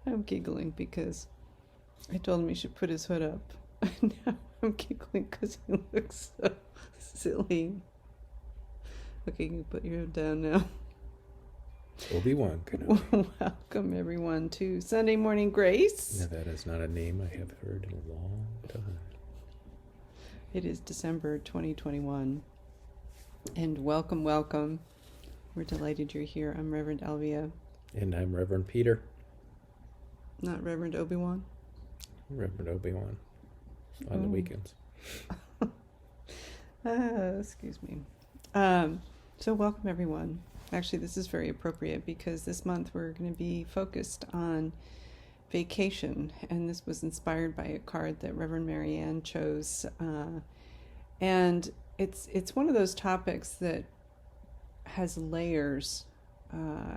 I'm giggling because I told him he should put his hood up. Now I'm giggling because he looks so silly. Okay, you can put your hood down now. Obi-Wan Kenobi. Welcome everyone to Sunday Morning Grace. Now that is not a name I have heard in a long time. It is December 2021. And welcome, welcome. We're delighted you're here. I'm Reverend Elvia. And I'm Reverend Peter. Not Reverend Obi-Wan? Reverend Obi-Wan. On the weekends. Excuse me. So welcome everyone. Actually, this is very appropriate because this month we're going to be focused on vacation, and this was inspired by a card that Reverend Marianne chose. And it's one of those topics that has layers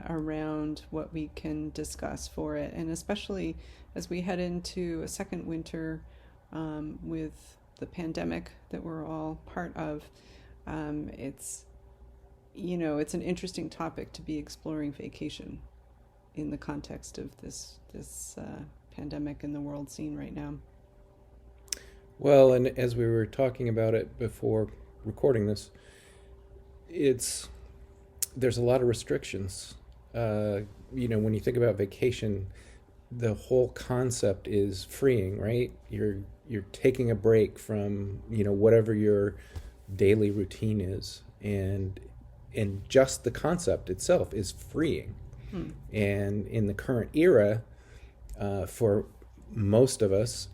around what we can discuss for it, and especially as we head into a second winter with the pandemic that we're all part of. It's an interesting topic to be exploring vacation in the context of this pandemic and the world scene right now. Well, and as we were talking about it before recording this, there's a lot of restrictions. When you think about vacation, the whole concept is freeing, right? You're taking a break from whatever your daily routine is, and just the concept itself is freeing. And in the current era, for most of us,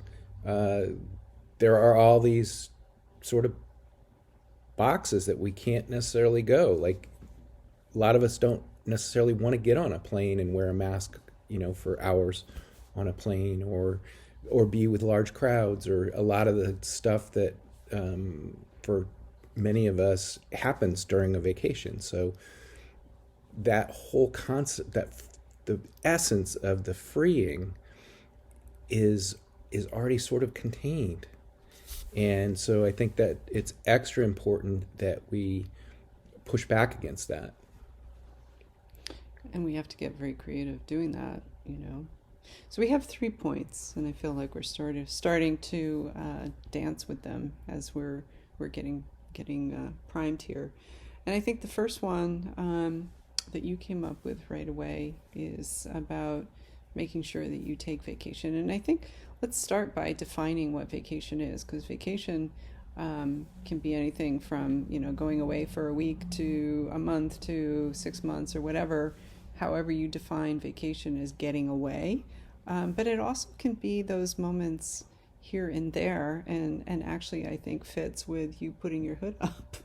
there are all these sort of boxes that we can't necessarily go. Like, a lot of us don't necessarily want to get on a plane and wear a mask, for hours on a plane, or be with large crowds, or a lot of the stuff that for many of us happens during a vacation. So that whole concept, that the essence of the freeing is already sort of contained. And so I think that it's extra important that we push back against that. And we have to get very creative doing that, So we have 3 points, and I feel like we're starting to dance with them as we're getting primed here. And I think the first one that you came up with right away is about making sure that you take vacation. And I think let's start by defining what vacation is, because vacation can be anything from going away for a week to a month to 6 months, or whatever. However you define vacation is getting away. But it also can be those moments here and there, and actually I think fits with you putting your hood up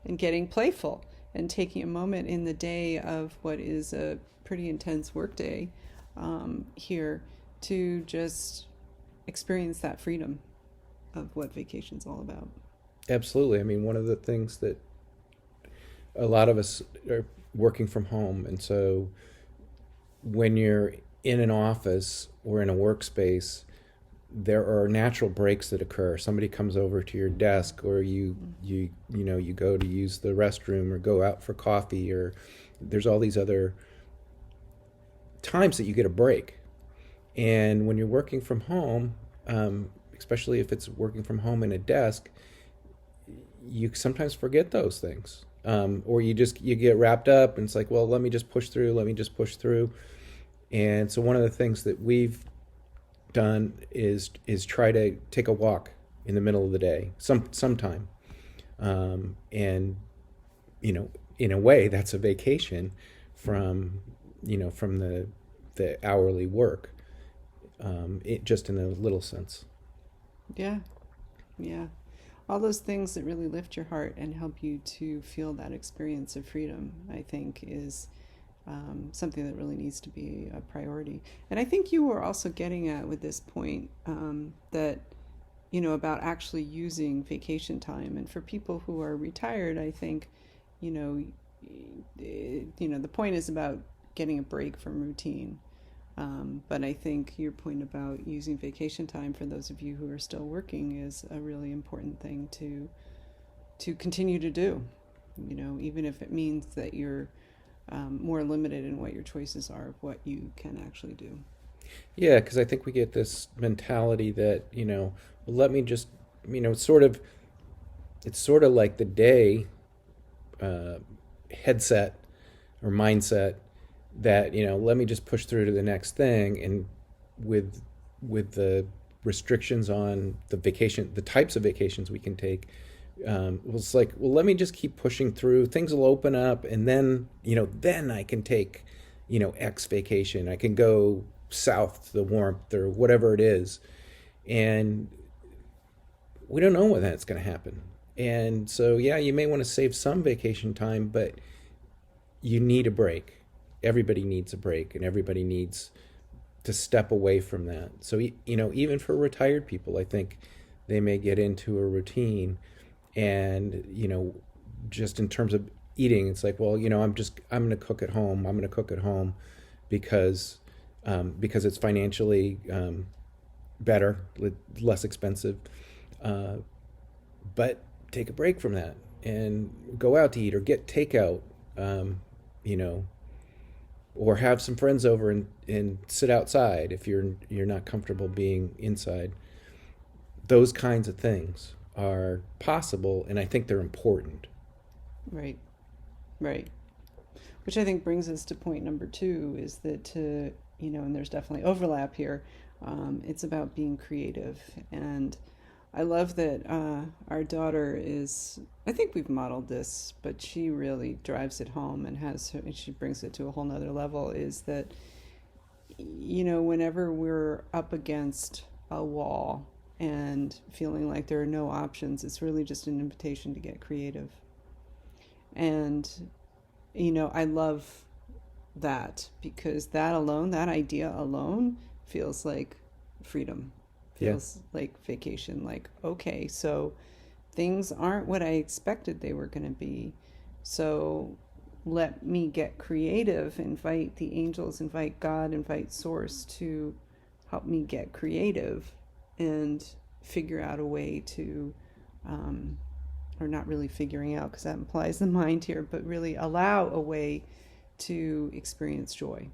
and getting playful and taking a moment in the day of what is a pretty intense work day here to just experience that freedom of what vacation's all about. Absolutely. I mean, one of the things that a lot of us are working from home, and so when you're in an office or in a workspace, there are natural breaks that occur. Somebody comes over to your desk, or you go to use the restroom or go out for coffee, or there's all these other times that you get a break. And when you're working from home, especially if it's working from home in a desk, you sometimes forget those things. Or you get wrapped up, and it's like, well, let me just push through. And so one of the things that we've done is try to take a walk in the middle of the day, sometime. And in a way, that's a vacation from the hourly work, just in a little sense. Yeah. All those things that really lift your heart and help you to feel that experience of freedom, I think, is something that really needs to be a priority. And I think you were also getting at with this point that, about actually using vacation time. And for people who are retired, I think, the point is about getting a break from routine. But I think your point about using vacation time for those of you who are still working is a really important thing to continue to do. Even if it means that you're more limited in what your choices are of what you can actually do. Yeah, because I think we get this mentality that, well, let me just, it's sort of like the day uh, headset or mindset that, let me just push through to the next thing. And with the restrictions on the types of vacations we can take, it was like, well, let me just keep pushing through. Things will open up, and then I can take, X vacation. I can go south to the warmth or whatever it is, and we don't know when that's going to happen. And so, yeah, you may want to save some vacation time, but you need a break. Everybody needs a break, and everybody needs to step away from that. So, even for retired people, I think they may get into a routine, and just in terms of eating, it's like, well, I'm going to cook at home. I'm going to cook at home because it's financially better, less expensive. But take a break from that and go out to eat or get takeout, you know, or have some friends over and sit outside if you're not comfortable being inside. Those kinds of things are possible, and I think they're important. Right, right. Which I think brings us to point number two is that and there's definitely overlap here. It's about being creative. And I love that our daughter is, I think we've modeled this, but she really drives it home and she brings it to a whole nother level is that, whenever we're up against a wall and feeling like there are no options, it's really just an invitation to get creative. And I love that because that idea alone feels like freedom, Yeah. feels like vacation. Like, okay, so things aren't what I expected they were going to be. So let me get creative, invite the angels, invite God, invite Source to help me get creative and figure out a way to or not really figuring out because that implies the mind here, but really allow a way to experience joy.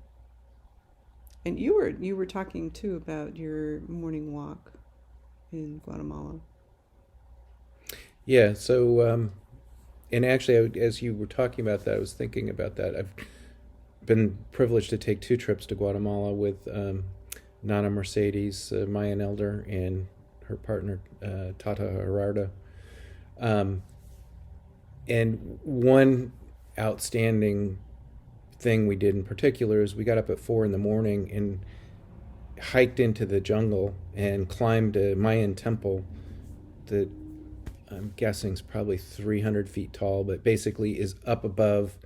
And you were talking too about your morning walk in Guatemala. Yeah. So, and actually, as you were talking about that, I was thinking about that. I've been privileged to take two trips to Guatemala with Nana Mercedes, Mayan elder, and her partner, Tata Gerarda. Um, and one outstanding thing we did in particular is we got up at 4 in the morning and hiked into the jungle and climbed a Mayan temple that I'm guessing is probably 300 feet tall, but basically is up above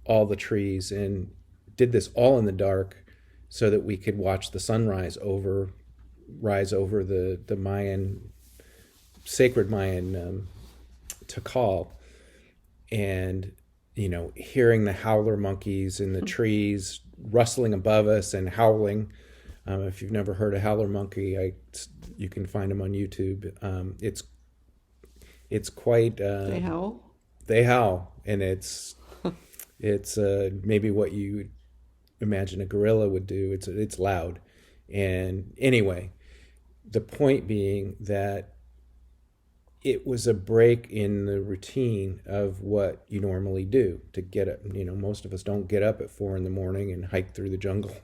all the trees, and did this all in the dark so that we could watch the sunrise rise over the Mayan, sacred Mayan Tikal. And hearing the howler monkeys in the trees rustling above us and howling. If you've never heard a howler monkey, you can find them on YouTube. It's quite. They howl. They howl, and it's maybe what you imagine a gorilla would do. It's loud, and anyway, the point being that it was a break in the routine of what you normally do to get up. Most of us don't get up at 4 in the morning and hike through the jungle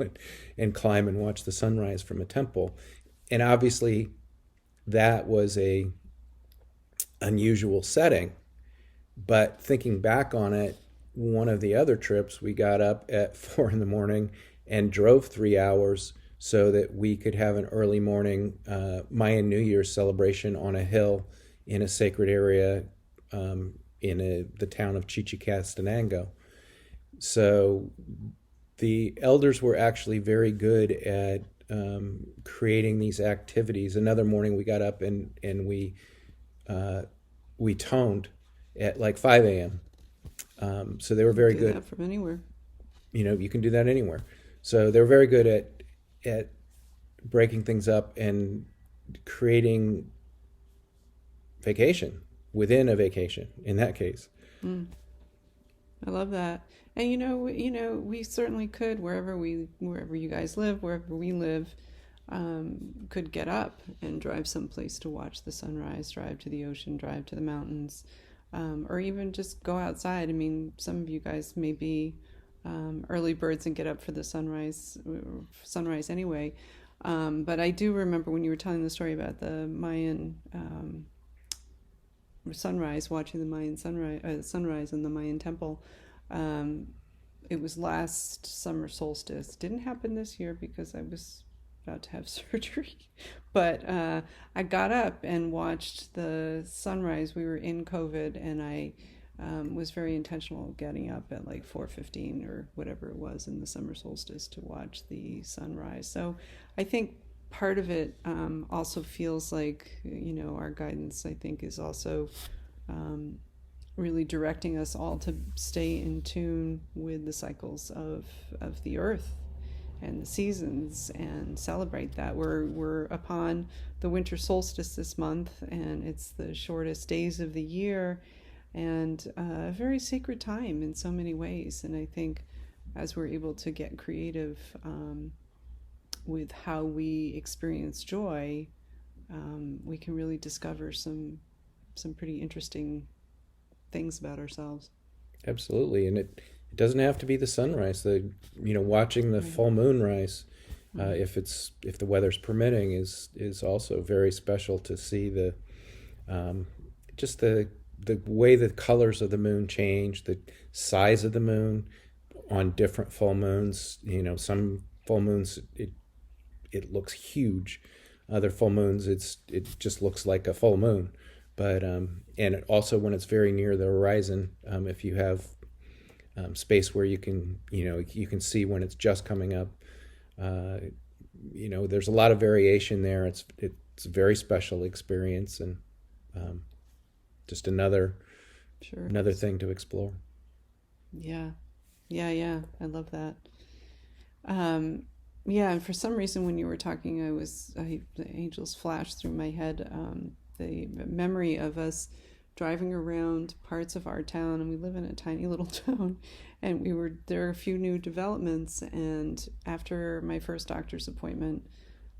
and climb and watch the sunrise from a temple. And obviously that was a unusual setting. But thinking back on it, one of the other trips, we got up at 4 in the morning and drove 3 hours so that we could have an early morning Mayan New Year's celebration on a hill in a sacred area the town of Chichicastenango. So the elders were actually very good at creating these activities. Another morning we got up and we toned at like 5 a.m. So they were very Do good. that from anywhere. You can do that anywhere. So they were very good at breaking things up and creating vacation within a vacation in that case. Mm. I love that. And we certainly could wherever you guys live, wherever we live, could get up and drive someplace to watch the sunrise, drive to the ocean, drive to the mountains, or even just go outside. I mean, some of you guys may be early birds and get up for the sunrise anyway. But I do remember when you were telling the story about the Mayan sunrise, watching the Mayan sunrise in the Mayan temple. Um, it was last summer solstice. Didn't happen this year because I was about to have surgery. But I got up and watched the sunrise. We were in COVID, and I was very intentional getting up at like 4:15 or whatever it was in the summer solstice to watch the sunrise. So I think part of it also feels like, our guidance, I think, is also um, really directing us all to stay in tune with the cycles of the earth and the seasons and celebrate that. We're upon the winter solstice this month, and it's the shortest days of the year, and a very sacred time in so many ways. And I think as we're able to get creative with how we experience joy, we can really discover some pretty interesting things about ourselves. Absolutely, and it doesn't have to be the sunrise. Watching the Right. full moon rise, Right. if the weather's permitting, is also very special to see um, just the way the colors of the moon change, the size of the moon on different full moons. Some full moons it looks huge. Other full moons it just looks like a full moon. But and also when it's very near the horizon, if you have space where you can see when it's just coming up. There's a lot of variation there. It's a very special experience, and just Sure. another thing to explore. Yeah. Yeah. I love that. Um, yeah, and for some reason, when you were talking, the angels flashed through my head. The memory of us driving around parts of our town, and we live in a tiny little town, and there are a few new developments. And after my first doctor's appointment,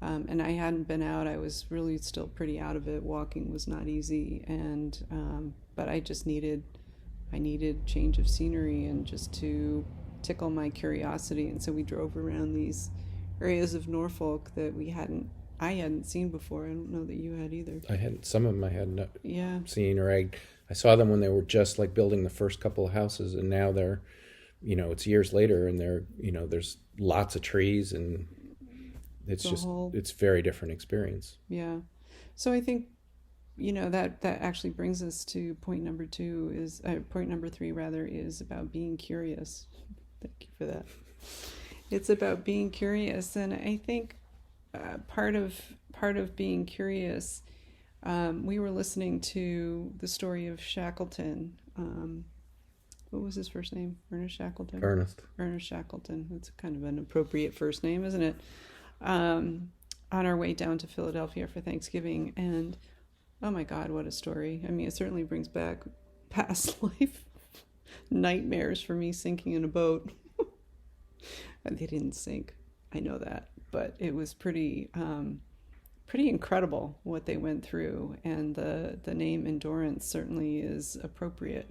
and I hadn't been out, I was really still pretty out of it. Walking was not easy, and but I needed change of scenery and just to tickle my curiosity. And so we drove around these areas of Norfolk that I hadn't seen before. I don't know that you had either. Some of them I hadn't Yeah. seen, or I saw them when they were just like building the first couple of houses, and now it's years later, and there's lots of trees, and The whole it's very different experience. Yeah. So I think that actually brings us to point number three rather, is about being curious. Thank you for that. It's about being curious, and I think part of being curious. We were listening to the story of Shackleton. What was his first name? Ernest Shackleton. Ernest. Ernest Shackleton. That's kind of an appropriate first name, isn't it? Um, on our way down to Philadelphia for Thanksgiving, and oh my God, what a story! I mean, it certainly brings back past life nightmares for me sinking in a boat. They didn't sink, I know that, but it was pretty incredible what they went through, and the name endurance certainly is appropriate.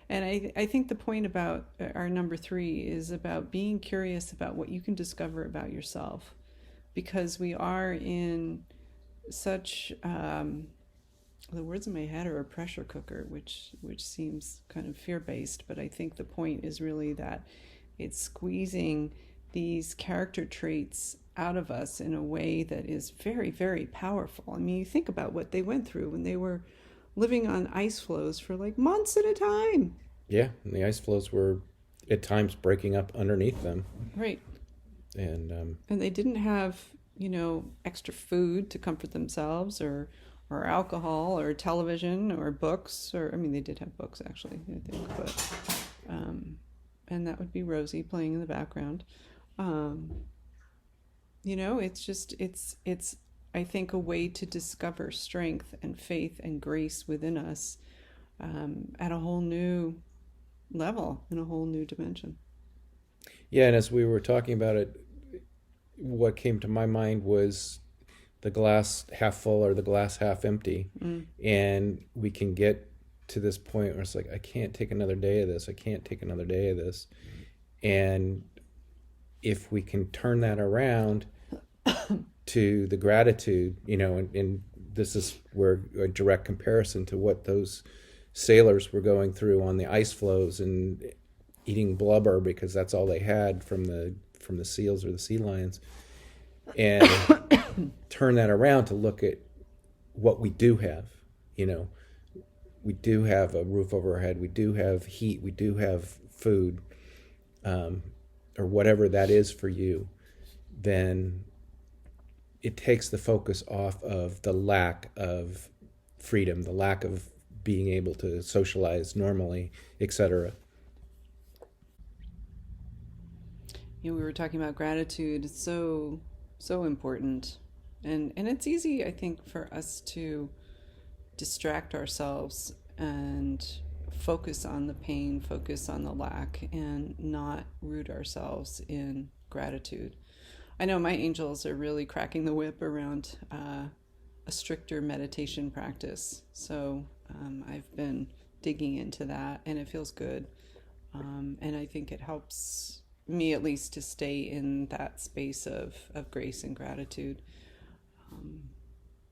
And I think the point about our number three is about being curious about what you can discover about yourself, because we are in such the words in my head are a pressure cooker, which seems kind of fear based, but I think the point is really that it's squeezing these character traits out of us in a way that is very, very powerful. I mean, you think about what they went through when they were living on ice floes for like months at a time. Yeah, and the ice floes were at times breaking up underneath them, Right. and And they didn't have, extra food to comfort themselves, or alcohol or television or books, or I mean they did have books actually, I think, but and that would be Rosie playing in the background. Um, it's I think a way to discover strength and faith and grace within us at a whole new level, in a whole new dimension. Yeah, and as we were talking about it, what came to my mind was the glass half full or the glass half empty. Mm. And we can get to this point where it's like, I can't take another day of this. I can't take another day of this. And if we can turn that around to the gratitude, and this is where a direct comparison to what those sailors were going through on the ice floes and eating blubber because that's all they had from the seals or the sea lions, and turn that around to look at what we do have. We do have a roof over our head, we do have heat, we do have food, or whatever that is for you. Then it takes the focus off of the lack of freedom, the lack of being able to socialize normally, etc. We were talking about gratitude. It's so important, and it's easy, I think, for us to distract ourselves and focus on the pain, focus on the lack, and not root ourselves in gratitude. I know my angels are really cracking the whip around a stricter meditation practice. So I've been digging into that, and it feels good. And I think it helps me, at least, to stay in that space of grace and gratitude.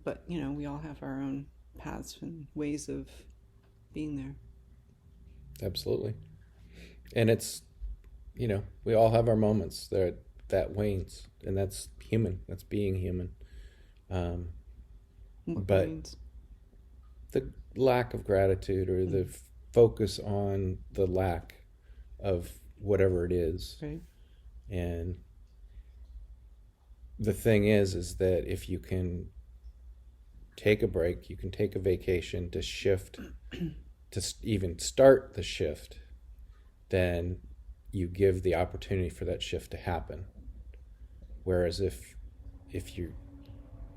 But, we all have our own paths and ways of being there. Absolutely. And it's, we all have our moments that wanes, and that's human. That's being human. But Wanes? the lack of gratitude or the focus on the lack of whatever it is. Right. And the thing is that if you can take a break, you can take a vacation to shift, to even start the shift, then you give the opportunity for that shift to happen. Whereas if you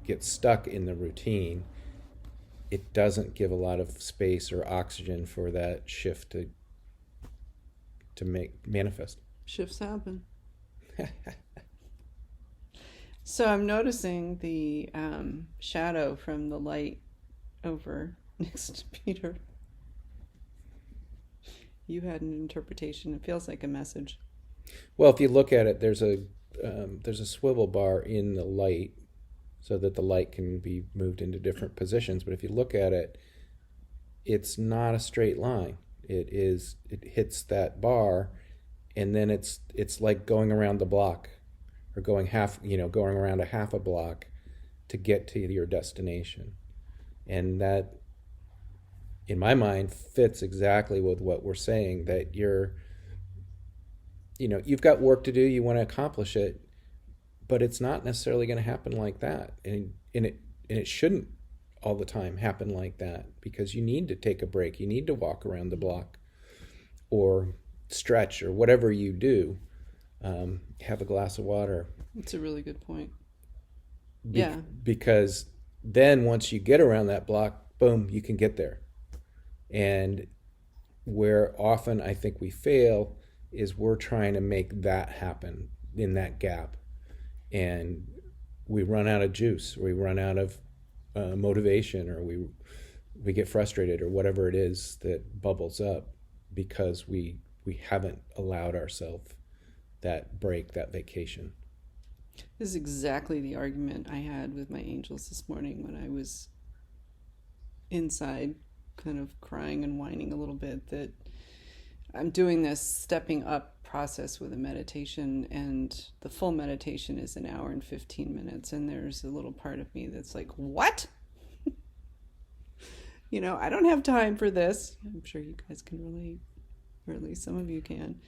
get stuck in the routine, it doesn't give a lot of space or oxygen for that shift to manifest. Shifts happen. So I'm noticing the shadow from the light over next to Peter. You had an interpretation. It feels like a message. Well, if you look at it, there's a swivel bar in the light, so that the light can be moved into different positions. But if you look at it, it's not a straight line. It hits that bar, and then it's like going around the block, or going around a half a block to get to your destination. And that, in my mind, fits exactly with what we're saying, that you've got work to do, you want to accomplish it, but it's not necessarily going to happen like that. And it shouldn't all the time happen like that, because you need to take a break. You need to walk around the block or stretch or whatever you do. Have a glass of water. It's a really good point. Yeah. Because then once you get around that block, boom, you can get there. And where often I think we fail is we're trying to make that happen in that gap. And we run out of juice, or we run out of motivation, or we get frustrated, or whatever it is that bubbles up, because we haven't allowed ourselves that break, that vacation. This is exactly the argument I had with my angels this morning when I was inside, kind of crying and whining a little bit, that I'm doing this stepping up process with a meditation, and the full meditation is 1 hour and 15 minutes. And there's a little part of me that's like, what? I don't have time for this. I'm sure you guys can relate, or at least some of you can.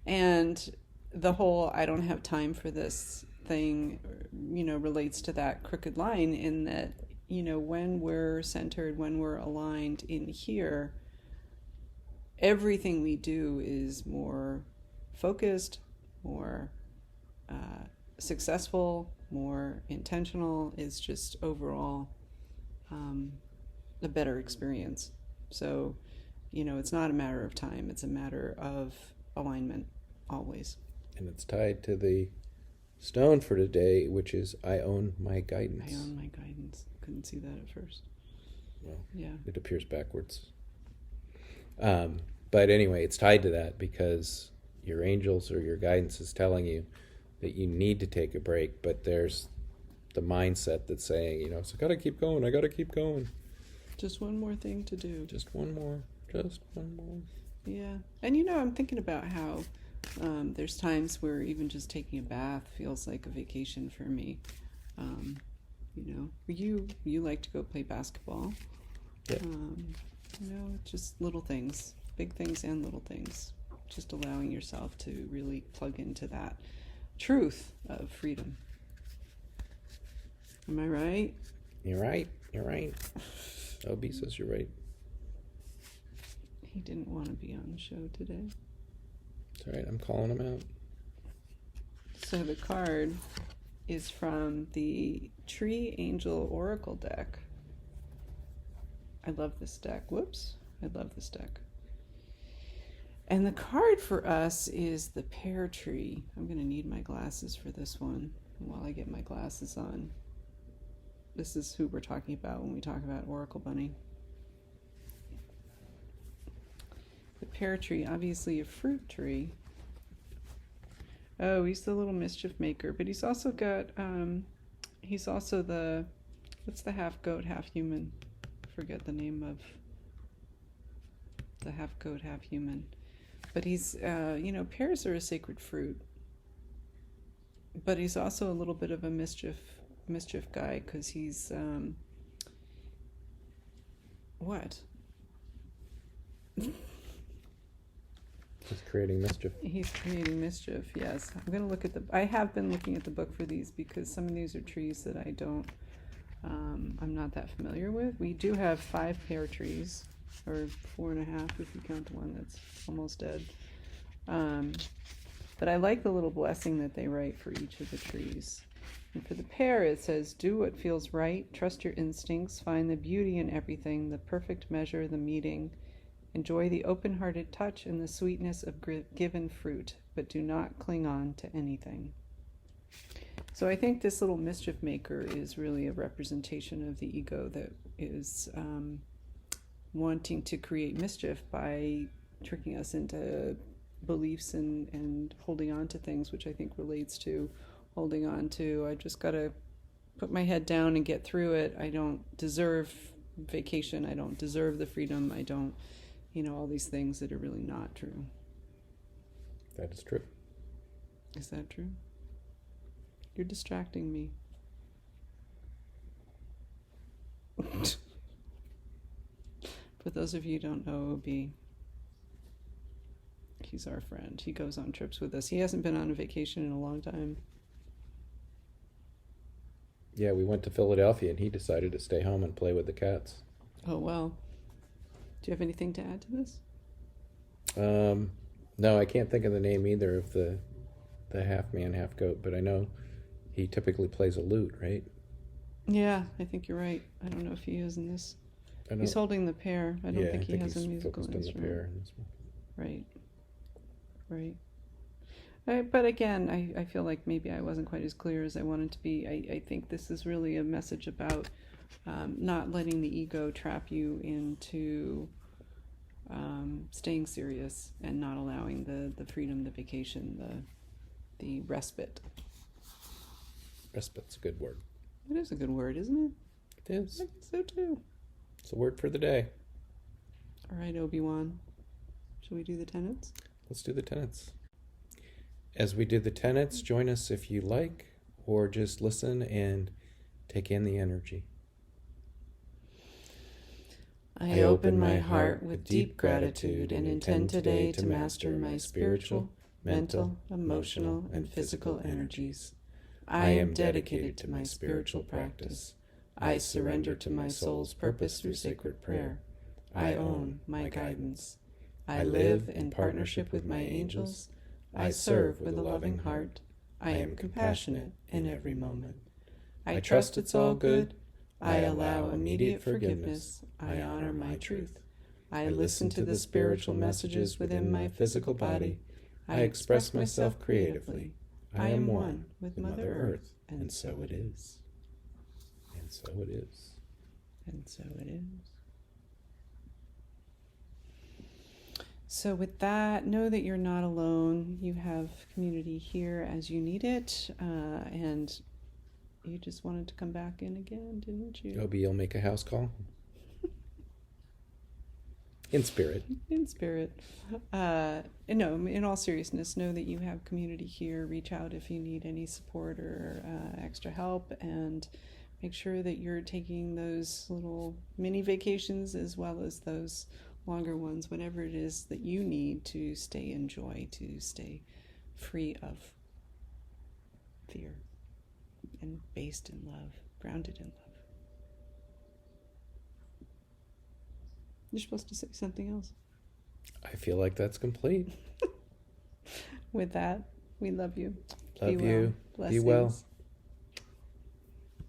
And the whole I don't have time for this thing, relates to that crooked line, in that, when we're centered, when we're aligned in here, everything we do is more focused, more successful, more intentional. It's just overall a better experience. So it's not a matter of time, it's a matter of alignment always. And it's tied to the stone for today, which is I own my guidance. I own my guidance. Couldn't see that at first. Well, yeah. It appears backwards. But anyway, it's tied to that because your angels or your guidance is telling you that you need to take a break, but there's the mindset that's saying, so I got to keep going. I got to keep going. Just one more thing to do. Just one more. Just one more. Yeah. And I'm thinking about how there's times where even just taking a bath feels like a vacation for me. You like to go play basketball. Yeah. Just little things, big things and little things. Just allowing yourself to really plug into that truth of freedom. Am I right? You're right. You're right. LB says you're right. He didn't want to be on the show today. It's all right. I'm calling him out. So the card is from the Tree Angel Oracle deck. I love this deck. Whoops. I love this deck. And the card for us is the pear tree. I'm going to need my glasses for this one while I get my glasses on. This is who we're talking about when we talk about Oracle Bunny. The pear tree, obviously a fruit tree. Oh, he's the little mischief maker, but he's also got, he's also what's the half goat, half human? I forget the name of the half goat, half human. But he's, pears are a sacred fruit. But he's also a little bit of a mischief guy, because he's, what? He's creating mischief. He's creating mischief, yes. I have been looking at the book for these because some of these are trees that I'm not that familiar with. We do have 5 pear trees, or 4.5 if you count the one that's almost dead. But I like the little blessing that they write for each of the trees. And for the pear, it says, do what feels right, trust your instincts, find the beauty in everything, the perfect measure, the meeting. Enjoy the open-hearted touch and the sweetness of given fruit, but do not cling on to anything. So I think this little mischief maker is really a representation of the ego that is wanting to create mischief by tricking us into beliefs and holding on to things, which I think relates to holding on to, I just got to put my head down and get through it. I don't deserve vacation. I don't deserve the freedom. I don't, all these things that are really not true. That is true. Is that true? You're distracting me. For those of you who don't know Obi, he's our friend. He goes on trips with us. He hasn't been on a vacation in a long time. Yeah, we went to Philadelphia and he decided to stay home and play with the cats. Oh, well. Do you have anything to add to this? No, I can't think of the name either of the half man, half goat, but I know he typically plays a lute, right? Yeah, I think you're right. I don't know if he is in this. He's holding the pear. I don't think he has a musical instrument. The pear in this one. Right. But again, I feel like maybe I wasn't quite as clear as I wanted to be. I think this is really a message about not letting the ego trap you into staying serious and not allowing the freedom, the vacation, the respite. Respite's a good word. It is a good word, isn't it? It is. I think so too. It's a word for the day. All right, Obi-Wan. Shall we do the tenets? Let's do the tenets. As we do the tenets, join us if you like, or just listen and take in the energy. I open my heart with deep gratitude and intend today to master my spiritual, mental, emotional, and physical energies. I am dedicated to my spiritual practice. I surrender to my soul's purpose through sacred prayer. I own my guidance. I live in partnership with my angels. I serve with a loving heart. I am compassionate in every moment. I trust it's all good. I allow immediate forgiveness. I honor my truth. I listen to the spiritual messages within my physical body. I express myself creatively. I am one with Mother Earth, and so it is. And so it is. And so it is. So with that, know that you're not alone. You have community here as you need it, and you just wanted to come back in again, didn't you? Obi, you'll make a house call? In spirit. In spirit. No, in all seriousness, know that you have community here. Reach out if you need any support or extra help, and make sure that you're taking those little mini vacations as well as those longer ones, whatever it is that you need to stay in joy, to stay free of fear and based in love, grounded in love. You're supposed to say something else. I feel like that's complete. With that, we love you. Love Be you. well. Be well. Blessings.